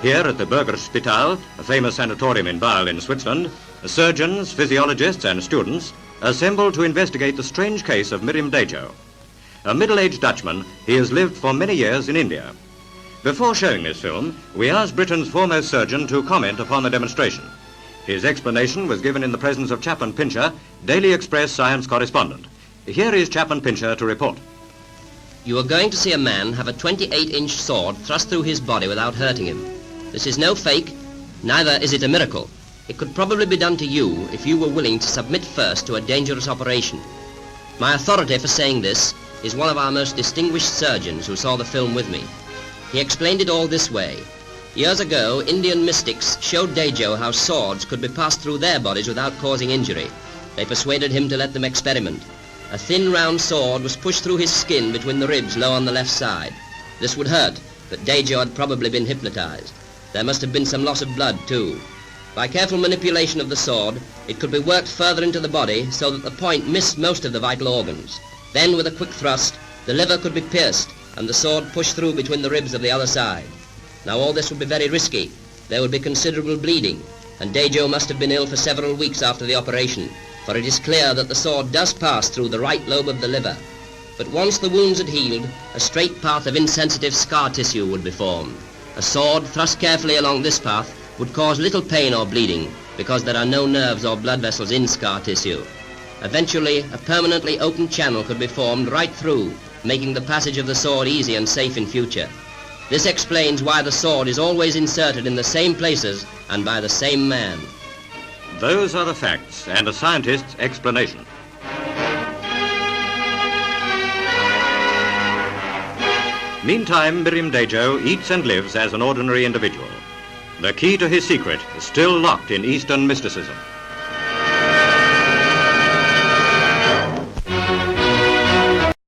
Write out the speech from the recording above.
Here at the Burgerspital, a famous sanatorium in Basel in Switzerland, surgeons, physiologists and students assembled to investigate the strange case of Miriam Dejo. A middle-aged Dutchman, he has lived for many years in India. Before showing this film, we asked Britain's foremost surgeon to comment upon the demonstration. His explanation was given in the presence of Chaplain Pincher, Daily Express science correspondent. Here is Chaplain Pincher to report. You are going to see a man have a 28-inch sword thrust through his body without hurting him. This is no fake, neither is it a miracle. It could probably be done to you if you were willing to submit first to a dangerous operation. My authority for saying this is one of our most distinguished surgeons who saw the film with me. He explained it all this way. Years ago, Indian mystics showed Dejo how swords could be passed through their bodies without causing injury. They persuaded him to let them experiment. A thin round sword was pushed through his skin between the ribs low on the left side. This would hurt, but Dejo had probably been hypnotized. There must have been some loss of blood too. By careful manipulation of the sword, it could be worked further into the body so that the point missed most of the vital organs. Then with a quick thrust, the liver could be pierced and the sword pushed through between the ribs of the other side. Now all this would be very risky. There would be considerable bleeding, and Dejo must have been ill for several weeks after the operation, for it is clear that the sword does pass through the right lobe of the liver. But once the wounds had healed, a straight path of insensitive scar tissue would be formed. A sword thrust carefully along this path would cause little pain or bleeding because there are no nerves or blood vessels in scar tissue. Eventually, a permanently open channel could be formed right through, making the passage of the sword easy and safe in future. This explains why the sword is always inserted in the same places and by the same man. Those are the facts and a scientist's explanation. Meantime, Miriam Dejo eats and lives as an ordinary individual. The key to his secret is still locked in Eastern mysticism.